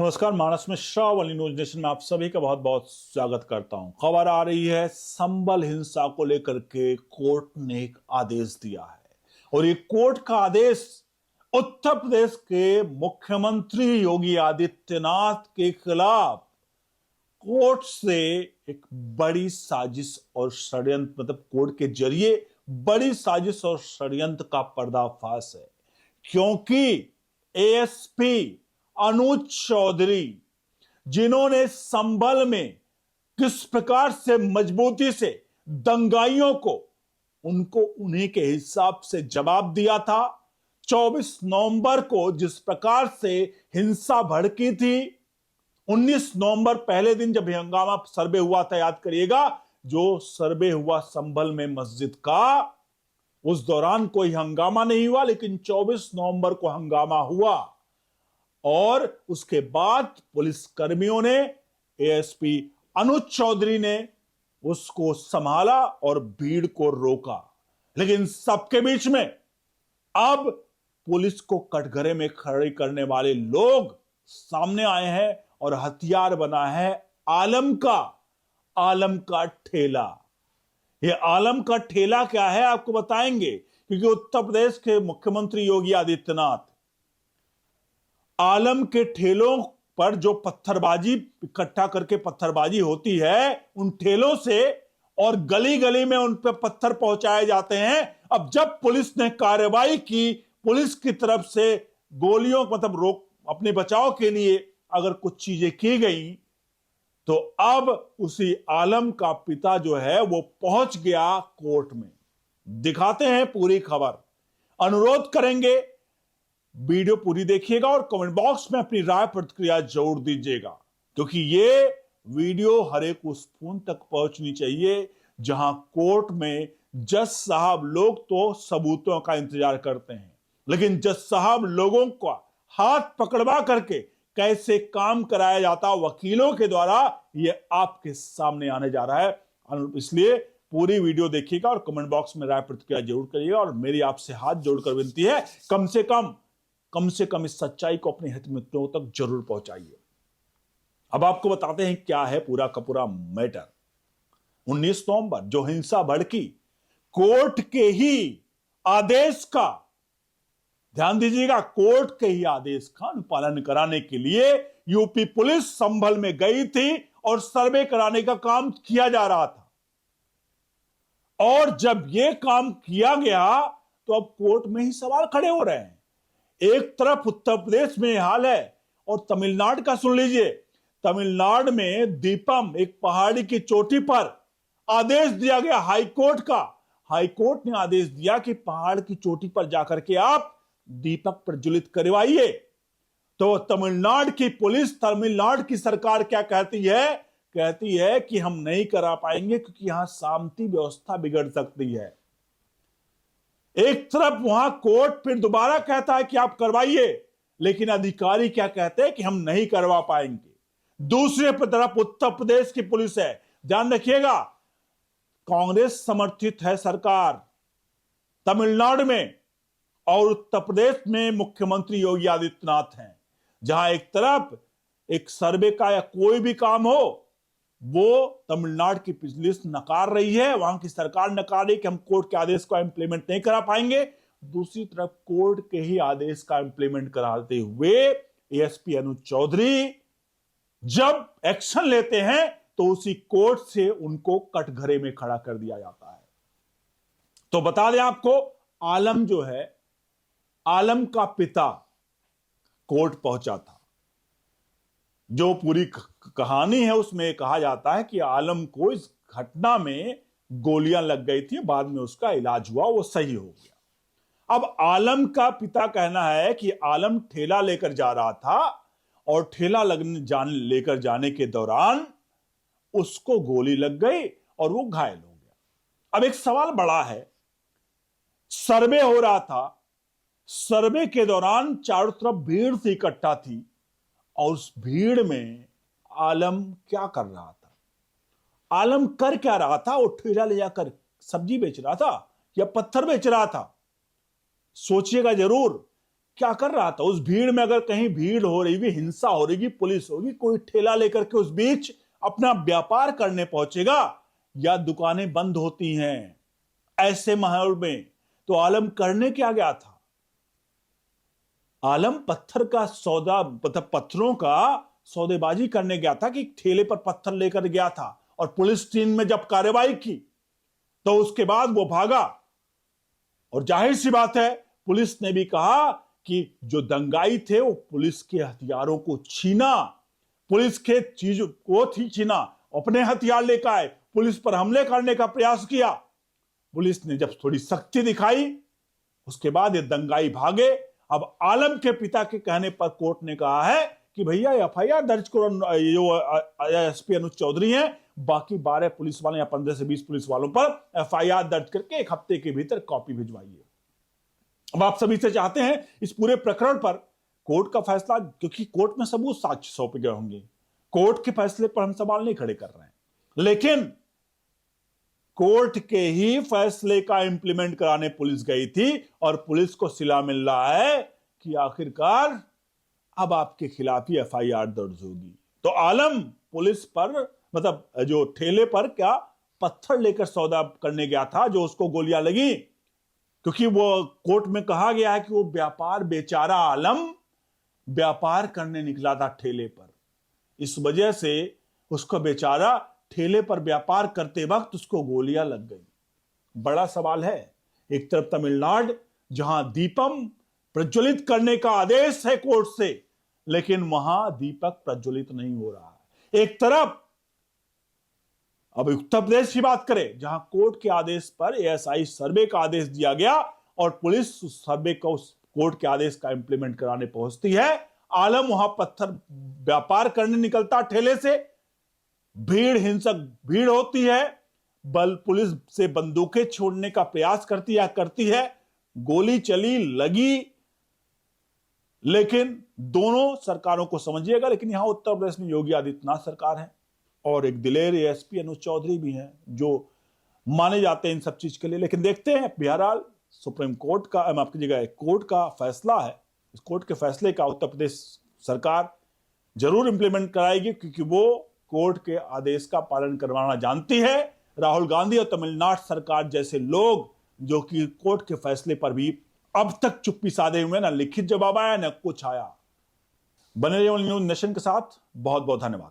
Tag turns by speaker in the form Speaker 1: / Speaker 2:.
Speaker 1: नमस्कार, मानस मिश्रा वाली news nation में आप सभी का बहुत बहुत स्वागत करता हूं। खबर आ रही है, संभल हिंसा को लेकर के कोर्ट ने एक आदेश दिया है और ये कोर्ट का आदेश उत्तर प्रदेश के मुख्यमंत्री योगी आदित्यनाथ के खिलाफ कोर्ट से एक बड़ी साजिश और षड्यंत्र, मतलब कोर्ट के जरिए बड़ी साजिश और षड्यंत्र का पर्दाफाश है। क्योंकि एएसपी अनुज चौधरी, जिन्होंने संभल में किस प्रकार से मजबूती से दंगाइयों को उन्हीं के हिसाब से जवाब दिया था, 24 नवंबर को जिस प्रकार से हिंसा भड़की थी, 19 नवंबर पहले दिन जब हंगामा सर्वे हुआ था, याद करिएगा, जो सर्वे हुआ संभल में मस्जिद का, उस दौरान कोई हंगामा नहीं हुआ, लेकिन 24 नवंबर को हंगामा हुआ और उसके बाद पुलिस कर्मियों ने, एएसपी अनुज चौधरी ने उसको संभाला और भीड़ को रोका। लेकिन सबके बीच में अब पुलिस को कटघरे में खड़ी करने वाले लोग सामने आए हैं और हथियार बना है आलम का ठेला। ये आलम का ठेला क्या है आपको बताएंगे, क्योंकि उत्तर प्रदेश के मुख्यमंत्री योगी आदित्यनाथ आलम के ठेलों पर जो पत्थरबाजी इकट्ठा करके पत्थरबाजी होती है, उन ठेलों से और गली गली में उन पर पत्थर पहुंचाए जाते हैं। अब जब पुलिस ने कार्रवाई की, पुलिस की तरफ से गोलियों, मतलब रोक, अपने बचाव के लिए अगर कुछ चीजें की गई, तो अब उसी आलम का पिता जो है वो पहुंच गया कोर्ट में। दिखाते हैं पूरी खबर। अनुरोध करेंगे वीडियो पूरी देखिएगा और कमेंट बॉक्स में अपनी राय प्रतिक्रिया जरूर दीजिएगा, क्योंकि ये वीडियो हर एक उस फोन तक पहुंचनी चाहिए जहां कोर्ट में जज साहब लोग तो सबूतों का इंतजार करते हैं, लेकिन जज साहब लोगों का हाथ पकड़वा करके कैसे काम कराया जाता वकीलों के द्वारा, ये आपके सामने आने जा रहा है। इसलिए पूरी वीडियो देखिएगा और कमेंट बॉक्स में राय प्रतिक्रिया जरूर करिएगा। और मेरी आपसे हाथ जोड़कर विनती है, कम से कम इस सच्चाई को अपने हित मित्रों तक जरूर पहुंचाइए। अब आपको बताते हैं क्या है पूरा का पूरा मैटर। 19 नवंबर जो हिंसा भड़की, कोर्ट के ही आदेश का, ध्यान दीजिएगा, कोर्ट के ही आदेश का अनुपालन कराने के लिए यूपी पुलिस संभल में गई थी और सर्वे कराने का काम किया जा रहा था। और जब यह काम किया गया तो अब कोर्ट में ही सवाल खड़े हो रहे हैं। एक तरफ उत्तर प्रदेश में हाल है और तमिलनाडु का सुन लीजिए। तमिलनाडु में दीपम, एक पहाड़ी की चोटी पर आदेश दिया गया हाईकोर्ट का। हाईकोर्ट ने आदेश दिया कि पहाड़ की चोटी पर जाकर के आप दीपक प्रज्वलित करवाइए। तो तमिलनाडु की पुलिस, तमिलनाडु की सरकार क्या कहती है? कहती है कि हम नहीं करा पाएंगे क्योंकि यहां शांति व्यवस्था बिगड़ सकती है। एक तरफ वहां कोर्ट फिर दोबारा कहता है कि आप करवाइए, लेकिन अधिकारी क्या कहते हैं कि हम नहीं करवा पाएंगे। दूसरे तरफ उत्तर प्रदेश की पुलिस है। ध्यान रखिएगा, कांग्रेस समर्थित है सरकार तमिलनाडु में और उत्तर प्रदेश में मुख्यमंत्री योगी आदित्यनाथ हैं। जहां एक तरफ एक सर्वे का या कोई भी काम हो, वो तमिलनाडु की पुलिस नकार रही है, वहां की सरकार नकार रही है कि हम कोर्ट के आदेश को इंप्लीमेंट नहीं करा पाएंगे। दूसरी तरफ कोर्ट के ही आदेश का इंप्लीमेंट कराते हुए एएसपी अनुज चौधरी जब एक्शन लेते हैं तो उसी कोर्ट से उनको कटघरे में खड़ा कर दिया जाता है। तो बता दें आपको, आलम जो है, आलम का पिता कोर्ट पहुंचा था। जो पूरी कहानी है उसमें कहा जाता है कि आलम को इस घटना में गोलियां लग गई थी, बाद में उसका इलाज हुआ, वो सही हो गया। अब आलम का पिता कहना है कि आलम ठेला लेकर जा रहा था और ठेला लेकर जाने के दौरान उसको गोली लग गई और वो घायल हो गया। अब एक सवाल बड़ा है, सर्वे हो रहा था, सर्वे के दौरान चारों तरफ भीड़ से इकट्ठा थी और उस भीड़ में आलम क्या कर रहा था? आलम कर क्या रहा था? वो ठेला ले जाकर सब्जी बेच रहा था या पत्थर बेच रहा था? सोचिएगा जरूर, क्या कर रहा था उस भीड़ में? अगर कहीं भीड़ हो रही भी, हिंसा हो रही, पुलिस होगी, कोई ठेला लेकर के उस बीच अपना व्यापार करने पहुंचेगा या दुकानें बंद होती हैं ऐसे माहौल में? तो आलम करने क्या गया था? आलम पत्थर का सौदा, मतलब पत्थरों का सौदेबाजी करने गया था कि ठेले पर पत्थर लेकर गया था। और पुलिस टीम में जब कार्रवाई की तो उसके बाद वो भागा। और जाहिर सी बात है, पुलिस ने भी कहा कि जो दंगाई थे वो पुलिस के हथियारों को छीना, पुलिस के चीजों को छीना, अपने हथियार लेकर आए, पुलिस पर हमले करने का प्रयास किया। पुलिस ने जब थोड़ी सख्ती दिखाई उसके बाद ये दंगाई भागे। अब आलम के पिता के कहने पर कोर्ट ने कहा है कि भैया एफआईआर दर्ज करो, जो एसपी अनुज चौधरी हैं, बाकी 12 पुलिस वाले या 15 से 20 पुलिस वालों पर एफआईआर दर्ज करके 1 हफ्ते के भीतर कॉपी भिजवाइए। अब आप सभी से चाहते हैं इस पूरे प्रकरण पर कोर्ट का फैसला, क्योंकि कोर्ट में सबूत साक्ष्य सौंपे गए होंगे, कोर्ट के फैसले पर हम सवाल नहीं खड़े कर रहे हैं, लेकिन कोर्ट के ही फैसले का इंप्लीमेंट कराने पुलिस गई थी और पुलिस को सिला मिल रहा है कि आखिरकार अब आपके खिलाफ ही एफआईआर दर्ज होगी। तो आलम पुलिस पर, मतलब जो ठेले पर क्या पत्थर लेकर सौदा करने गया था, जो उसको गोलियां लगी, क्योंकि वो कोर्ट में कहा गया है कि वो व्यापार, बेचारा आलम व्यापार करने निकला था ठेले पर, इस वजह से उसको बेचारा ठेले पर व्यापार करते वक्त उसको गोलियां लग गई। बड़ा सवाल है, एक तरफ तमिलनाडु जहां दीपम प्रज्वलित करने का आदेश है कोर्ट से, लेकिन वहां दीपक प्रज्वलित नहीं हो रहा है। एक तरफ अब उत्तर प्रदेश की बात करें, जहां कोर्ट के आदेश पर एएसआई सर्वे का आदेश दिया गया और पुलिस उस सर्वे को, उस कोर्ट के आदेश का इंप्लीमेंट कराने पहुंचती है। आलम वहां पत्थर व्यापार करने निकलता ठेले से, भीड़, हिंसक भीड़ होती है, बल पुलिस से बंदूकें छोड़ने का प्रयास करती है, गोली चली, लगी, लेकिन दोनों सरकारों को समझिएगा, लेकिन यहां उत्तर प्रदेश में योगी आदित्यनाथ सरकार है और एक दिलेर एसपी अनुज चौधरी भी हैं जो माने जाते हैं इन सब चीज के लिए। लेकिन देखते हैं, बहरहाल सुप्रीम कोर्ट का, आपकी जगह कोर्ट का फैसला है, इस कोर्ट के फैसले का उत्तर प्रदेश सरकार जरूर इंप्लीमेंट कराएगी, क्योंकि वो कोर्ट के आदेश का पालन करवाना जानती है। राहुल गांधी और तमिलनाडु सरकार जैसे लोग जो कि कोर्ट के फैसले पर भी अब तक चुप्पी साधे हुए, ना लिखित जवाब आया ना कुछ आया। बने रहिए न्यूज़ नेशन के साथ। बहुत बहुत धन्यवाद।